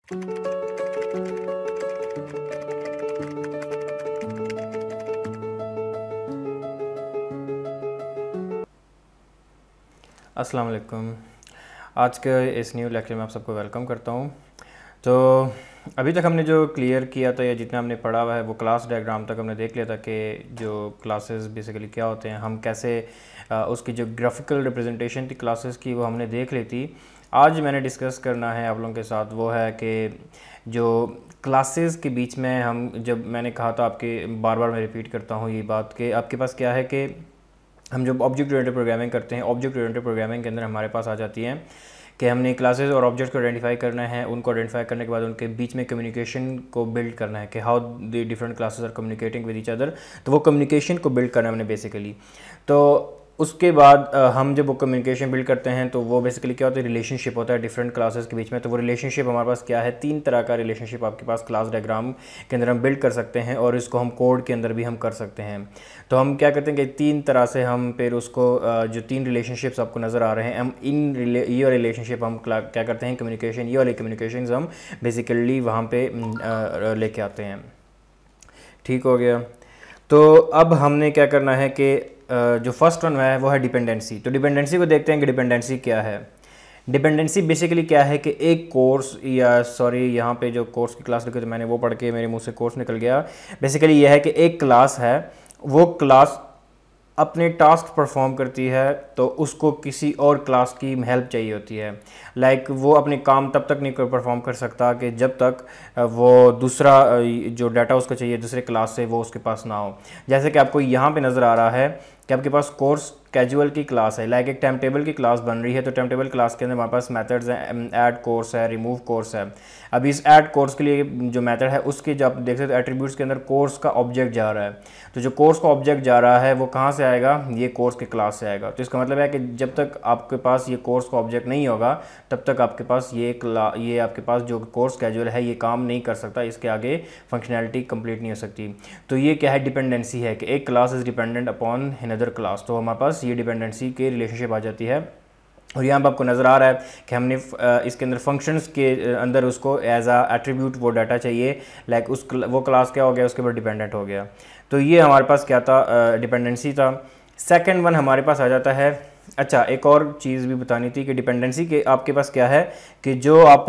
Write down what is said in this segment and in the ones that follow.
अस्सलाम वालेकुम। आज के इस न्यू लेक्चर में आप सबको वेलकम करता हूँ। तो अभी तक हमने जो क्लियर किया था या जितना हमने पढ़ा हुआ है वो क्लास डायग्राम तक हमने देख लिया था कि जो क्लासेस बेसिकली क्या होते हैं, हम कैसे उसकी जो ग्राफिकल रिप्रेजेंटेशन थी क्लासेस की वो हमने देख ली थी। आज मैंने डिस्कस करना है आप लोगों के साथ वो है कि जो क्लासेस के बीच में हम, जब मैंने कहा था आपके बार बार मैं रिपीट करता हूँ ये बात कि आपके पास क्या है कि हम जब ऑब्जेक्ट ओरिएंटेड प्रोग्रामिंग करते हैं, ऑब्जेक्ट ओरिएंटेड प्रोग्रामिंग के अंदर हमारे पास आ जाती हैं कि हमने क्लासेस और ऑब्जेक्ट को आइडेंटिफाई करना है। उनको आइडेंटिफाई करने के बाद उनके बीच में कम्युनिकेशन को बिल्ड करना है कि how the different classes are communicating with each other. तो वो कम्युनिकेशन को बिल्ड करना है हमने बेसिकली। तो उसके बाद हम जब वो कम्युनिकेशन बिल्ड करते हैं तो वो बेसिकली क्या होता है, रिलेशनशिप होता है डिफरेंट क्लासेस के बीच में। तो वो रिलेशनशिप हमारे पास क्या है, 3 तरह का रिलेशनशिप आपके पास क्लास डायग्राम के अंदर हम बिल्ड कर सकते हैं और इसको हम कोड के अंदर भी हम कर सकते हैं। तो हम क्या करते हैं कि 3 तरह से हम फिर उसको जो 3 रिलेशनशिप्स आपको नज़र आ रहे हैं, हम ये रिलेशनशिप हम क्या करते हैं, कम्युनिकेशन, ये वाले कम्युनिकेशन हम बेसिकली वहाँ पे लेके आते हैं। ठीक हो गया। तो अब हमने क्या करना है कि जो फर्स्ट वन है वो है डिपेंडेंसी। तो डिपेंडेंसी को देखते हैं कि डिपेंडेंसी क्या है। डिपेंडेंसी बेसिकली क्या है कि एक कोर्स, या सॉरी यहाँ पे जो कोर्स की क्लास लिखी तो मैंने वो पढ़ के मेरे मुंह से कोर्स निकल गया। बेसिकली यह है कि एक क्लास है, वो क्लास अपने टास्क परफॉर्म करती है तो उसको किसी और क्लास की हेल्प चाहिए होती है। लाइक वो अपने काम तब तक नहीं परफॉर्म कर सकता कि जब तक वो दूसरा जो डाटा उसको चाहिए दूसरे क्लास से वो उसके पास ना हो। जैसे कि आपको यहाँ पे नज़र आ रहा है कि आपके पास कोर्स कैजुअल की क्लास है, लाइक एक टाइम टेबल की क्लास बन रही है। तो टाइम टेबल क्लास के अंदर हमारे पास मेथड्स हैं, ऐड कोर्स है, रिमूव कोर्स है। अब इस ऐड कोर्स के लिए जो मेथड है उसके जो आप देख सकते हो एट्रीब्यूट्स के अंदर कोर्स का ऑब्जेक्ट जा रहा है। तो जो कोर्स का ऑब्जेक्ट जा रहा है वो कहाँ से आएगा, ये कोर्स के क्लास से आएगा। तो इसका मतलब है कि जब तक आपके पास ये कोर्स का ऑब्जेक्ट नहीं होगा तब तक आपके पास ये आपके पास जो कोर्स कैजुअल है ये काम नहीं कर सकता, इसके आगे फंक्शनैलिटी कंप्लीट नहीं हो सकती। तो ये क्या है, डिपेंडेंसी है कि एक class is dependent upon another class. तो हमारे पास ये डिपेंडेंसी के रिलेशनशिप आ जाती है। और यहाँ पर आपको नज़र आ रहा है कि हमने इसके अंदर फंक्शंस के अंदर उसको एज आ एट्रीब्यूट वो डाटा चाहिए, लाइक वो क्लास क्या हो गया, उसके ऊपर डिपेंडेंट हो गया। तो ये हमारे पास क्या था, डिपेंडेंसी था। सेकंड वन हमारे पास आ जाता है, अच्छा एक और चीज़ भी बतानी थी कि डिपेंडेंसी के आपके पास क्या है कि जो आप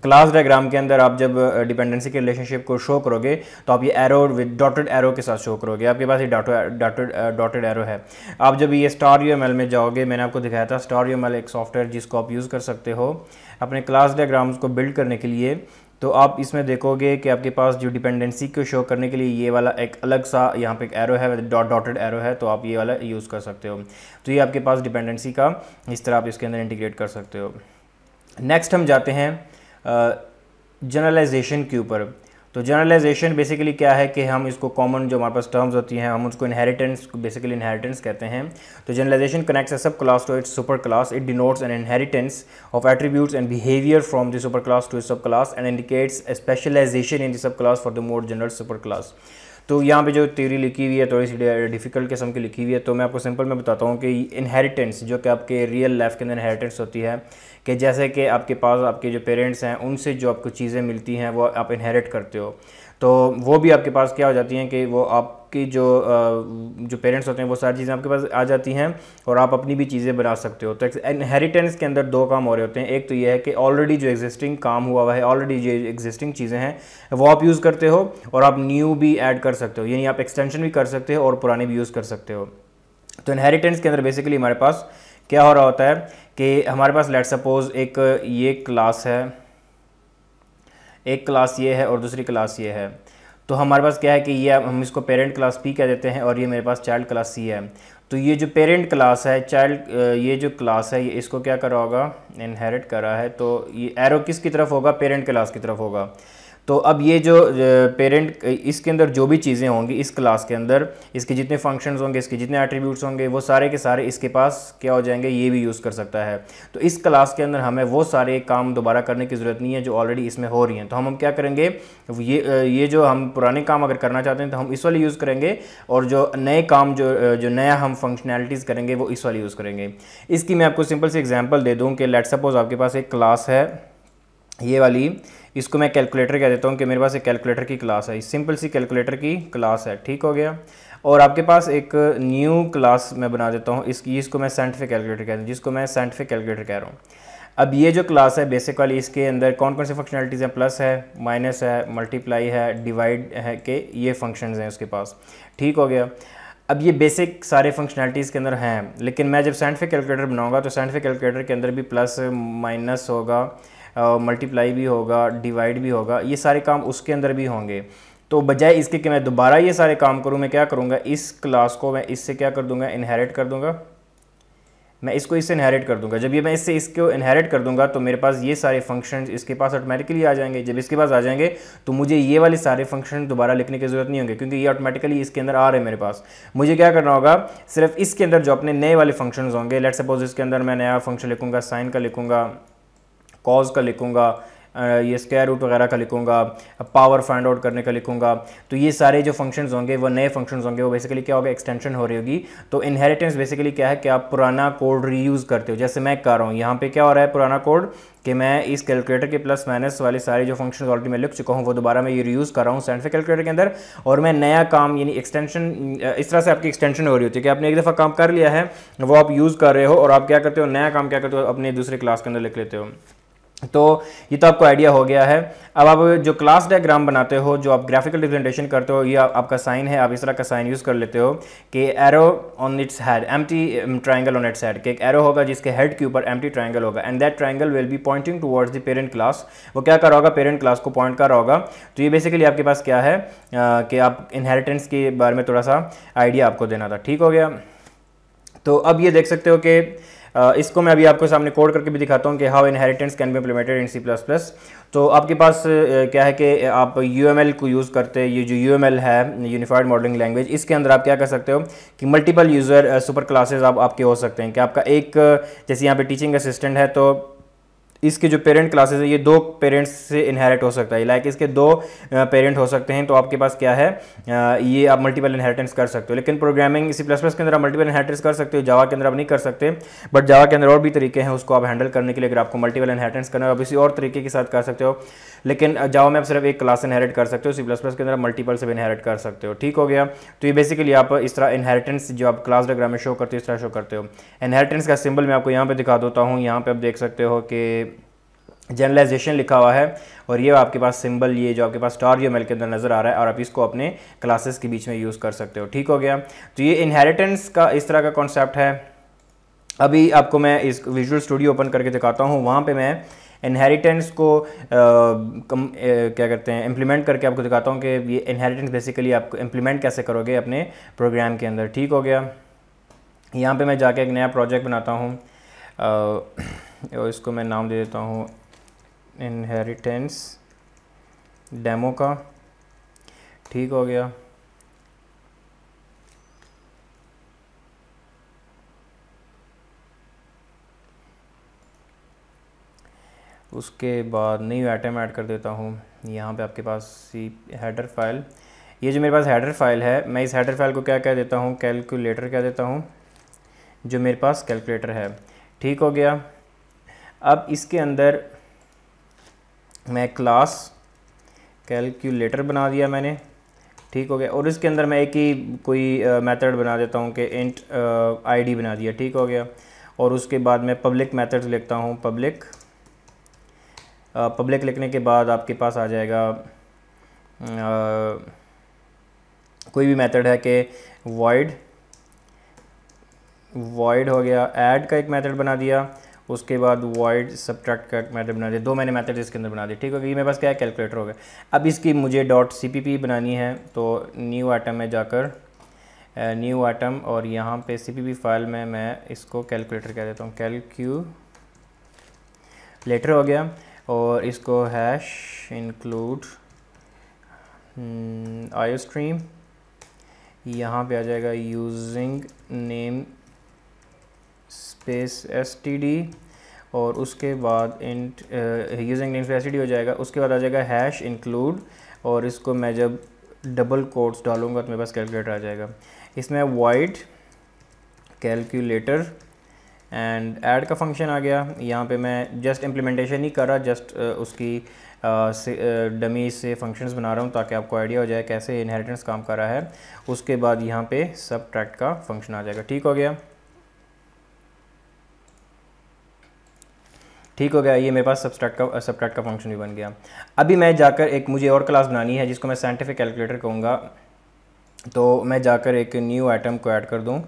क्लास डायग्राम के अंदर आप जब डिपेंडेंसी के रिलेशनशिप को शो करोगे तो आप ये एरो विद डॉटेड एरो के साथ शो करोगे। आपके पास ये डॉटेड एरो है। आप जब ये स्टार यूएमएल में जाओगे, मैंने आपको दिखाया था स्टार यूएमएल एक सॉफ्टवेयर जिसको आप यूज़ कर सकते हो अपने क्लास डायग्राम्स को बिल्ड करने के लिए। तो आप इसमें देखोगे कि आपके पास जो डिपेंडेंसी को शो करने के लिए ये वाला एक अलग सा यहाँ पे एक एरो है, डॉटेड एरो है, तो आप ये वाला यूज़ कर सकते हो। तो ये आपके पास डिपेंडेंसी का इस तरह आप इसके अंदर इंटीग्रेट कर सकते हो। नेक्स्ट हम जाते हैं जनरलाइजेशन के ऊपर। तो जनरलाइजेशन बेसिकली क्या है कि हम इसको कॉमन जो हमारे पास टर्म्स होती हैं हम उसको इनहेरिटेंस, बेसिकली इनहेरिटेंस कहते हैं। तो generalisation connects a subclass to its superclass, it denotes an inheritance of attributes and behaviour from the superclass to subclass and indicates a specialization in the subclass for the more general superclass. तो यहाँ पे जो theory लिखी हुई है थोड़ी सी difficult किस्म की लिखी हुई है, तो मैं आपको सिंपल में बताता हूँ कि इनहेरिटेंस जो कि आपके रियल लाइफ के अंदर इनहेरिटेंस होती है कि जैसे कि आपके पास आपके जो पेरेंट्स हैं उनसे जो आपको चीज़ें मिलती हैं वो आप इनहेरिट करते हो, तो वो भी आपके पास क्या हो जाती हैं कि वो आपकी जो पेरेंट्स होते हैं वो सारी चीज़ें आपके पास आ जाती हैं और आप अपनी भी चीज़ें बना सकते हो। तो इनहेरिटेंस के अंदर 2 काम हो रहे होते हैं। एक तो ये है कि ऑलरेडी जो एग्जिस्टिंग काम हुआ हुआ है, ऑलरेडी जो एग्जिस्टिंग चीज़ें हैं वो आप यूज़ करते हो और आप न्यू भी ऐड कर सकते हो, यानी आप एक्सटेंशन भी कर सकते हो और पुरानी भी यूज़ कर सकते हो। तो इनहेरिटेंस के अंदर बेसिकली हमारे पास क्या हो रहा होता है कि हमारे पास लेट्स सपोज एक ये क्लास है, एक क्लास ये है और दूसरी क्लास ये है। तो हमारे पास क्या है कि ये हम इसको पेरेंट क्लास पी कह देते हैं और ये मेरे पास चाइल्ड क्लास सी है। तो ये जो पेरेंट क्लास है, ये जो क्लास है ये इसको क्या करा होगा, इनहेरिट करा है। तो ये एरो किसकी तरफ होगा, पेरेंट क्लास की तरफ होगा। तो अब ये जो पेरेंट, इसके अंदर जो भी चीज़ें होंगी इस क्लास के अंदर, इसके जितने फंक्शंस होंगे, इसके जितने एट्रीब्यूट्स होंगे, वो सारे के सारे इसके पास क्या हो जाएंगे, ये भी यूज़ कर सकता है। तो इस क्लास के अंदर हमें वो सारे काम दोबारा करने की ज़रूरत नहीं है जो ऑलरेडी इसमें हो रही हैं। तो हम क्या करेंगे, ये जो हम पुराने काम अगर करना चाहते हैं तो हम इस वाले यूज़ करेंगे और जो नए काम जो नया हम फंक्शनैलिटीज़ करेंगे वो इस वाले यूज़ करेंगे। इसकी मैं आपको सिंपल सी एग्जाम्पल दे दूँ कि लेट्स सपोज आपके पास एक क्लास है, ये वाली, इसको मैं कैलकुलेटर कह देता हूँ कि मेरे पास एक कैलकुलेटर की क्लास है, सिंपल सी कैलकुलेटर की क्लास है, ठीक हो गया। और आपके पास एक न्यू क्लास मैं बना देता हूँ, इसको मैं साइंटिफिक कैलकुलेटर कह रहा हूँ, जिसको मैं साइंटिफिक कैलकुलेटर कह रहा हूँ। अब ये जो क्लास है बेसिक वाली, इसके अंदर कौन कौन सी फंक्शनलिटीज़ हैं, प्लस है, माइनस है, मल्टीप्लाई है, डिवाइड है, के ये फंक्शंस हैं उसके पास, ठीक हो गया। अब ये बेसिक सारे फंक्शनलिटीज़ के अंदर हैं, लेकिन मैं जब साइंटिफिक कैलकुलेटर बनाऊंगा तो साइंटिफिक कैलकुलेटर के अंदर भी प्लस माइनस होगा, मल्टीप्लाई भी होगा, डिवाइड भी होगा, ये सारे काम उसके अंदर भी होंगे। तो बजाय इसके कि मैं दोबारा ये सारे काम करूँ, मैं क्या करूँगा, इस क्लास को मैं इससे क्या कर दूँगा, इनहेरिट कर दूँगा। मैं इसको इससे इनहेरिट कर दूंगा। जब ये मैं इससे इसको इनहेरिट कर दूंगा तो मेरे पास ये सारे फंक्शंस इसके पास ऑटोमेटिकली आ जाएंगे। जब इसके पास आ जाएंगे तो मुझे ये वाले सारे फंक्शन दोबारा लिखने की ज़रूरत नहीं होंगे, क्योंकि ये ऑटोमेटिकली इसके अंदर आ रहे हैं मेरे पास। मुझे क्या करना होगा, सिर्फ इसके अंदर जो अपने नए वाले फंक्शन होंगे, लेट सपोज इसके अंदर मैं नया फंक्शन लिखूँगा, साइन का लिखूँगा, कॉज का लिखूँगा, ये स्क्वायर रूट वगैरह का लिखूँगा, पावर फाइंड आउट करने का लिखूँगा, तो ये सारे जो फंक्शंस होंगे वो नए फंक्शंस होंगे, वो बेसिकली क्या होगा, एक्सटेंशन हो रही होगी। तो इनहेरिटेंस बेसिकली क्या है कि आप पुराना कोड रीयूज़ करते हो, जैसे मैं कर रहा हूँ यहाँ पे क्या हो रहा है, पुराना कोड कि मैं इस कैलकुलेटर के प्लस माइनस वाले सारे जो फंक्शंस ऑलरेडी मैं लिख चुका हूँ वो दोबारा मैं ये रीयूज़ कर रहा हूँ साइंटिफिक कैलकुलेटर के अंदर, और मैं नया काम यानी एक्सटेंशन, इस तरह से आपकी एक्सटेंशन हो रही होती है कि आपने एक दफ़ा काम कर लिया है, वो आप यूज़ कर रहे हो, और आप क्या करते हो, नया काम क्या करते हो, अपने दूसरे क्लास के अंदर लिख लेते हो। तो ये तो आपको आइडिया हो गया है। अब आप जो क्लास डायग्राम बनाते हो, जो आप ग्राफिकल रिप्रेजेंटेशन करते हो, ये आपका साइन है, आप इस तरह का साइन यूज़ कर लेते हो कि arrow on its head, empty triangle on its head, कि एक एरो होगा जिसके हेड के ऊपर एम्प्टी ट्रायंगल होगा, and that triangle will be pointing towards the parent class. वो क्या कर रहा होगा, पेरेंट क्लास को पॉइंट कर रहा होगा। तो ये बेसिकली आपके पास क्या है कि आप इनहेरिटेंस के बारे में थोड़ा सा आइडिया आपको देना था, ठीक हो गया। तो अब ये देख सकते हो कि इसको मैं अभी आपको सामने कोड करके भी दिखाता हूँ कि how inheritance can be implemented in C++। तो आपके पास क्या है कि आप UML को यूज़ करते हैं, ये जो UML है, यूनिफाइड मॉडलिंग लैंग्वेज, इसके अंदर आप क्या कर सकते हो कि मल्टीपल यूज़र सुपर क्लासेस आपके हो सकते हैं। कि आपका एक, जैसे यहाँ पे टीचिंग असिस्टेंट है, तो इसके जो पेरेंट क्लासेस है ये दो पेरेंट्स से इनहेरिट हो सकता है, लाइक इसके दो पेरेंट हो सकते हैं। तो आपके पास क्या है, ये आप मल्टीपल इनहेरिटेंस कर सकते हो। लेकिन प्रोग्रामिंग C++ के अंदर आप मल्टीपल इनहेरिटेंस कर सकते हो, जावा के अंदर आप नहीं कर सकते। बट जावा के अंदर और भी तरीके हैं उसको आप हैंडल करने के लिए। अगर आपको मल्टीपल इनहेरिटेंस करना है, आप इसी और तरीके के साथ कर सकते हो। लेकिन जावा में आप सिर्फ एक क्लास इनहेरिट कर सकते हो, C++ के अंदर मल्टीपल से भी इनहेरिट कर सकते हो, ठीक हो गया। तो ये बेसिकली आप इस तरह इनहेरिटेंस जो आप क्लास डायग्राम में शो करते हो, इस तरह शो करते हो। इनहेरिटेंस का सिंबल मैं आपको यहाँ पे दिखा देता हूँ। यहाँ पे आप देख सकते हो कि जनरलाइजेशन लिखा हुआ है, और ये आपके पास सिंबल, ये जो आपके पास स्टार UML के अंदर नज़र आ रहा है, और आप इसको अपने क्लासेस के बीच में यूज़ कर सकते हो, ठीक हो गया। तो ये इनहेरिटेंस का इस तरह का कॉन्सेप्ट है। अभी आपको मैं इस विजुअल स्टूडियो ओपन करके दिखाता हूँ, वहाँ पे मैं इनहेरिटेंस को क्या करते हैं, इम्प्लीमेंट करके आपको दिखाता हूँ कि ये इनहेरिटेंस बेसिकली आप इम्प्लीमेंट कैसे करोगे अपने प्रोग्राम के अंदर, ठीक हो गया। यहाँ पे मैं जाके एक नया प्रोजेक्ट बनाता हूँ, और इसको मैं नाम दे देता हूँ इनहेरिटेंस डेमो का, ठीक हो गया। उसके बाद न्यू आइटम ऐड कर देता हूँ। यहाँ पे आपके पास सी हेडर फाइल, ये जो मेरे पास हेडर फाइल है, मैं इस हेडर फाइल को क्या कह देता हूँ, कैलकुलेटर कह देता हूँ, जो मेरे पास कैलकुलेटर है, ठीक हो गया। अब इसके अंदर मैं क्लास कैलकुलेटर बना दिया मैंने, ठीक हो गया। और इसके अंदर मैं एक ही कोई मेथड बना देता हूँ कि इंट ID बना दिया, ठीक हो गया। और उसके बाद मैं पब्लिक मेथड्स लिखता हूँ, पब्लिक लिखने के बाद आपके पास आ जाएगा कोई भी मेथड है कि void हो गया, ऐड का एक मेथड बना दिया, उसके बाद void सब्ट्रैक्ट का मेथड बना दिया। दो मैंने मेथड इसके अंदर बना दिए, ठीक हो गया। ये मेरे पास क्या है, कैलकुलेटर हो गया। अब इसकी मुझे .cpp बनानी है, तो न्यू आइटम में जाकर न्यू आइटम, और यहाँ पे cpp फाइल में मैं इसको कैलकुलेटर कह देता हूँ, कैलकुलेटर हो गया। और इसको हैश इंक्लूड iostream, यहाँ पे आ जाएगा यूजिंग नेम स्पेस std, और उसके बाद int using name space std हो जाएगा। उसके बाद आ जाएगा हैश इंक्लूड, और इसको मैं जब डबल कोट्स डालूंगा तो मेरे पास कैलकुलेटर आ जाएगा। इसमें void कैलकुलेटर एंड ऐड का फंक्शन आ गया। यहाँ पे मैं जस्ट इम्प्लीमेंटेशन नहीं कर रहा, जस्ट उसकी डमी से फंक्शंस बना रहा हूँ ताकि आपको आइडिया हो जाए कैसे इनहेरिटेंस काम कर रहा है। उसके बाद यहाँ पे सबट्रैक्ट का फंक्शन आ जाएगा। ठीक हो गया, ठीक हो गया। ये मेरे पास सबट्रैक्ट का फंक्शन भी बन गया। अभी मैं जाकर एक मुझे और क्लास बनानी है जिसको मैं साइंटिफिक कैलकुलेटर कहूँगा। तो मैं जाकर एक न्यू आइटम को ऐड कर दूँ।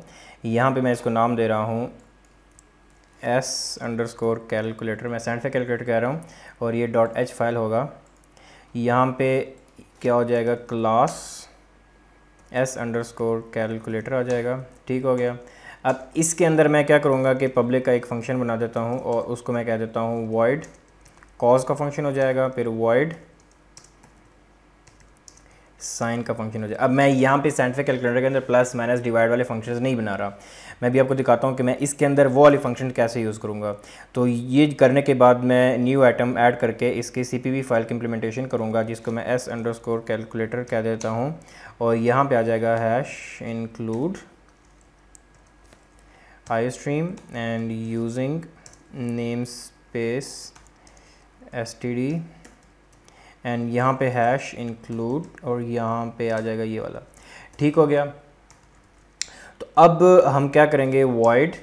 यहाँ पे मैं इसको नाम दे रहा हूँ s_कैलकुलेटर। मैं साइंटिफिक कैलकुलेटर कह रहा हूँ और ये .h फाइल होगा। यहाँ पे क्या हो जाएगा, क्लास s_कैलकुलेटर आ जाएगा। ठीक हो गया। अब इसके अंदर मैं क्या करूँगा कि पब्लिक का एक फ़ंक्शन बना देता हूँ और उसको मैं कह देता हूँ void cos का फंक्शन हो जाएगा, फिर void साइन का फंक्शन हो जाएगा। अब मैं यहाँ पे साइंटिफिक कैलकुलेटर के अंदर प्लस माइनस डिवाइड वाले फंक्शंस नहीं बना रहा। मैं भी आपको दिखाता हूँ कि मैं इसके अंदर वो वाले फंक्शन कैसे यूज़ करूँगा। तो ये करने के बाद मैं न्यू आइटम ऐड करके इसके CPP फाइल की इम्प्लीमेंटेशन करूँगा जिसको मैं s_कैलकुलेटर कह देता हूँ। और यहाँ पे आ जाएगा #include iostream and using namespace std and यहाँ पे #include और यहाँ पे आ जाएगा ये वाला। ठीक हो गया। तो अब हम क्या करेंगे, void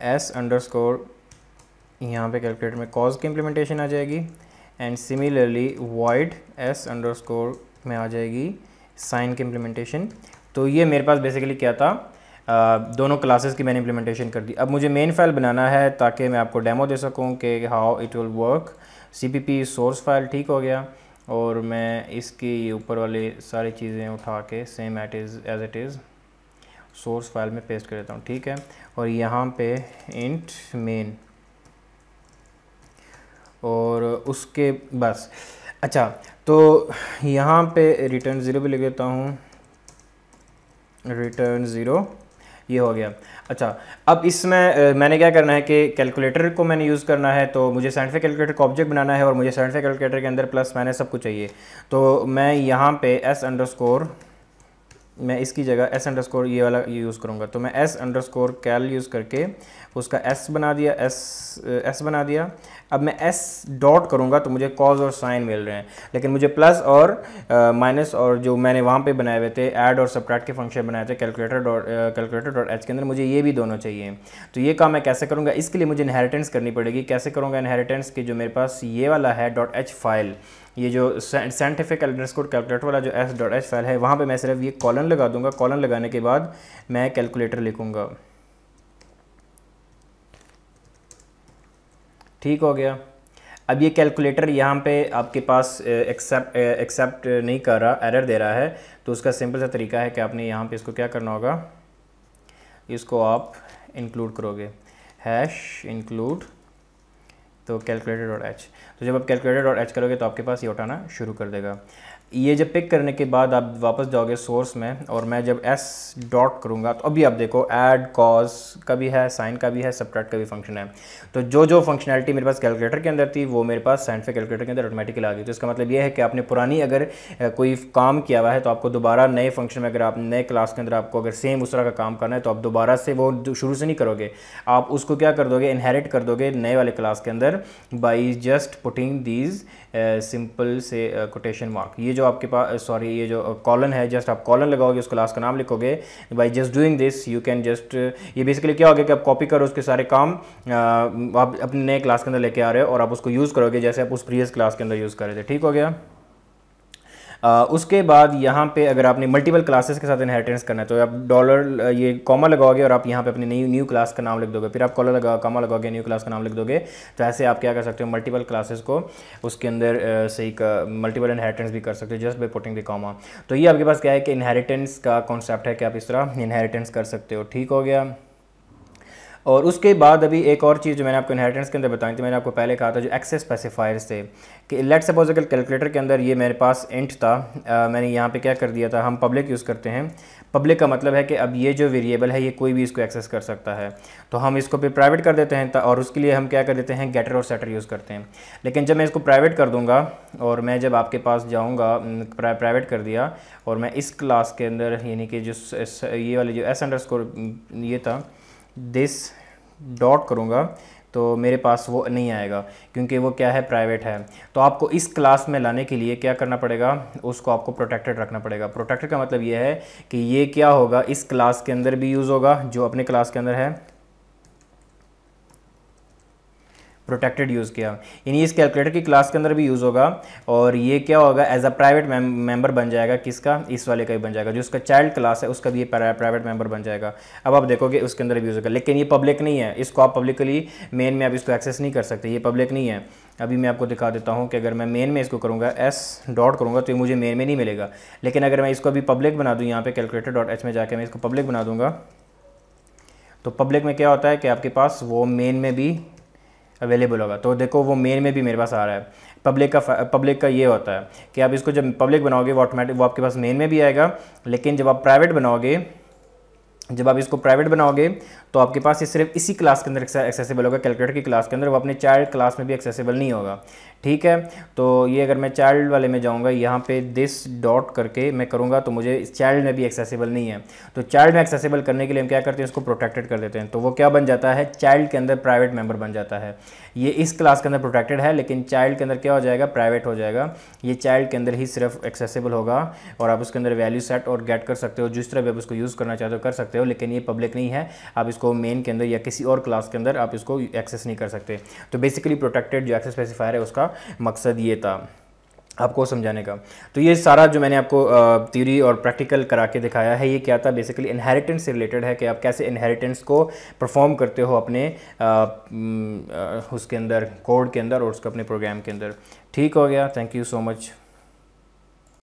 s_, यहाँ पे कैलकुलेटर में cos की इम्प्लीमेंटेशन आ जाएगी एंड सिमिलरली void s_ में आ जाएगी साइन की इम्प्लीमेंटेशन। तो ये मेरे पास बेसिकली क्या था, दोनों क्लासेस की मैंने इम्प्लीमेंटेशन कर दी। अब मुझे मेन फाइल बनाना है ताकि मैं आपको डेमो दे सकूं कि how it will work. CPP source file. ठीक हो गया। और मैं इसकी ऊपर वाली सारी चीज़ें उठा के same as it is source file में पेस्ट कर देता हूँ। ठीक है। और यहाँ पे इंट मेन और उसके बस। अच्छा, तो यहाँ पे रिटर्न 0 भी लिख देता हूँ, रिटर्न 0। ये हो गया। अच्छा, अब इसमें मैंने क्या करना है कि कैलकुलेटर को मैंने यूज़ करना है। तो मुझे साइंटिफिक कैलकुलेटर का ऑब्जेक्ट बनाना है और मुझे साइंटिफिक कैलकुलेटर के अंदर प्लस माइनस सब कुछ चाहिए। तो मैं यहाँ पे s_, मैं इसकी जगह s_ ये वाला यूज़ करूँगा। तो मैं s_cal यूज़ करके उसका s बना दिया। अब मैं s डॉट करूँगा तो मुझे कॉज और साइन मिल रहे हैं, लेकिन मुझे प्लस और माइनस और जो मैंने वहाँ पे बनाए हुए थे ऐड और सबट्रैक्ट के फंक्शन बनाए थे कैलकुलेटर.h के अंदर, मुझे ये भी दोनों चाहिए। तो ये काम मैं कैसे करूँगा, इसके लिए मुझे इनहेरिटेंस करनी पड़ेगी। कैसे करूँगा इनहेरिटेंस की, जो मेरे पास ये वाला है .h फाइल, ये जो साइंटिफिक कैलकुलेटर वाला जो s.h फाइल है, वहाँ पे मैं सिर्फ ये कॉलन लगा दूंगा। कॉलन लगाने के बाद मैं कैलकुलेटर लिखूँगा। ठीक हो गया। अब ये कैलकुलेटर यहाँ पे आपके पास एक्सेप्ट नहीं कर रहा, एरर दे रहा है। तो उसका सिंपल सा तरीका है कि आपने यहाँ पे इसको क्या करना होगा, इसको आप इंक्लूड करोगे #include तो कैलकुलेटर.h। तो जब आप कैलकुलेटर.h करोगे तो आपके पास ये उठाना शुरू कर देगा। ये जब पिक करने के बाद आप वापस जाओगे सोर्स में और मैं जब s डॉट करूँगा तो अभी आप देखो ऐड कॉज का भी है, साइन का भी है, सबट्रैक्ट का भी फंक्शन है। तो जो फंक्शनैलिटी मेरे पास कैलकुलेटर के अंदर थी वो मेरे पास साइंटिफिक कैलकुलेटर के अंदर ऑटोमेटिकली आ गई। तो इसका मतलब ये है कि आपने पुरानी अगर कोई काम किया हुआ है तो आपको दोबारा नए फंक्शन में, अगर आप नए क्लास के अंदर आपको अगर सेम उस तरह का काम करना है तो आप दोबारा से वो शुरू से नहीं करोगे, आप उसको क्या कर दोगे, इनहेरिट कर दोगे नए वाले क्लास के अंदर by just putting these simple से कोटेशन मार्क। ये जो आपके पास ये जो कॉलन है, जस्ट आप कॉलन लगाओगे, उस क्लास का नाम लिखोगे। By just doing this you can just, ये बेसिकली क्या होगा कि आप कॉपी करो उसके सारे काम आप अपने नए क्लास के अंदर लेके आ रहे हो और आप उसको यूज़ करोगे जैसे आप उस प्रीवियस क्लास के अंदर यूज़ कर रहे थे। ठीक हो गया। उसके बाद यहाँ पे अगर आपने मल्टीपल क्लासेस के साथ इनहेरिटेंस करना है तो आप डॉलर ये कॉमा लगाओगे और आप यहाँ पे अपनी न्यू क्लास का नाम लिख दोगे, फिर आप कॉमा लगाओगे, न्यू क्लास का नाम लिख दोगे। तो ऐसे आप क्या कर सकते हो, मल्टीपल क्लासेस को उसके अंदर सही का मल्टीपल इनहेरिटेंस भी कर सकते हो just by putting the comma. तो ये आपके पास क्या है कि इनहेरिटेंस का कॉन्सेप्ट है कि आप इस तरह इनहेरिटेंस कर सकते हो। ठीक हो गया। और उसके बाद अभी एक और चीज़ जो मैंने आपको इनहेरिटेंस के अंदर बताई थी, मैंने आपको पहले कहा था जो एक्सेस स्पेसिफायर्स थे कि लेट सपोज अगर कैलकुलेटर के अंदर ये मेरे पास इंट था, मैंने यहाँ पे क्या कर दिया था, हम पब्लिक यूज़ करते हैं। पब्लिक का मतलब है कि अब ये जो वेरिएबल है ये कोई भी इसको एक्सेस कर सकता है, तो हम इसको फिर प्राइवेट कर देते हैं और उसके लिए हम क्या कर देते हैं, गेटर और सेटर यूज़ करते हैं। लेकिन जब मैं इसको प्राइवेट कर दूँगा और मैं जब आपके पास जाऊँगा, प्राइवेट कर दिया और मैं इस क्लास के अंदर यानी कि जो ये वाले जो s_, ये था दिस डॉट करूँगा तो मेरे पास वो नहीं आएगा, क्योंकि वो क्या है, प्राइवेट है। तो आपको इस क्लास में लाने के लिए क्या करना पड़ेगा, उसको आपको प्रोटेक्टेड रखना पड़ेगा। प्रोटेक्टेड का मतलब ये है कि ये क्या होगा, इस क्लास के अंदर भी यूज़ होगा, जो अपने क्लास के अंदर है प्रोटेक्टेड यूज़ किया, यानी इस कैलकुलेटर की क्लास के अंदर भी यूज़ होगा, और ये क्या होगा, एज अ प्राइवेट मेंबर बन जाएगा। किसका, इस वाले का भी बन जाएगा, जो उसका चाइल्ड क्लास है उसका भी ये प्राइवेट मेंबर बन जाएगा। अब आप देखोगे उसके अंदर भी यूज़ होगा, लेकिन ये पब्लिक नहीं है, इसको आप पब्लिकली मेन में आप इसको एक्सेस नहीं कर सकते, ये पब्लिक नहीं है। अभी मैं आपको दिखा देता हूँ कि अगर मैं मेन में इसको करूँगा एस डॉट करूँगा तो ये मुझे मेन में नहीं मिलेगा, लेकिन अगर मैं इसको अभी पब्लिक बना दूँ, यहाँ पे कैलकुलेटर डॉट एच में जाके मैं इसको पब्लिक बना दूँगा, तो पब्लिक में क्या होता है कि आपके पास वो मेन में भी अवेलेबल होगा। तो देखो वो मेन में भी मेरे पास आ रहा है। पब्लिक का ये होता है कि आप इसको जब पब्लिक बनाओगे वो ऑटोमेटिक वो आपके पास मेन में भी आएगा, लेकिन जब आप प्राइवेट बनाओगे, जब आप इसको प्राइवेट बनाओगे तो आपके पास ये सिर्फ इसी क्लास के अंदर एक्सेसिबल होगा, कैलकुलेटर की क्लास के अंदर, वो अपने चाइल्ड क्लास में भी एक्सेसिबल नहीं होगा। ठीक है, तो ये अगर मैं चाइल्ड वाले में जाऊंगा, यहाँ पे दिस डॉट करके मैं करूँगा तो मुझे चाइल्ड में भी एक्सेसिबल नहीं है। तो चाइल्ड में एक्सेसिबल करने के लिए हम क्या करते हैं, इसको प्रोटेक्टेड कर देते हैं, तो वो क्या बन जाता है, चाइल्ड के अंदर प्राइवेट मेंबर बन जाता है। ये इस क्लास के अंदर प्रोटेक्टेड है, लेकिन चाइल्ड के अंदर क्या हो जाएगा, प्राइवेट हो जाएगा। ये चाइल्ड के अंदर ही सिर्फ एक्सेसिबल होगा, और आप उसके अंदर वैल्यू सेट और गेट कर सकते हो, जिस तरह भी आप उसको यूज़ करना चाहते हो कर सकते हो, लेकिन ये पब्लिक नहीं है। आप इसको मेन के अंदर या किसी और क्लास के अंदर आप इसको एक्सेस नहीं कर सकते। तो बेसिकली प्रोटेक्टेड जो एक्सेस स्पेसिफायर है उसका मकसद ये था आपको समझाने का। तो ये सारा जो मैंने आपको थ्योरी और प्रैक्टिकल करा के दिखाया है, ये क्या था, बेसिकली इनहेरिटेंस से रिलेटेड है कि आप कैसे इनहेरिटेंस को परफॉर्म करते हो अपने उसके अंदर, कोड के अंदर और उसके अपने प्रोग्राम के अंदर। ठीक हो गया, थैंक यू सो मच।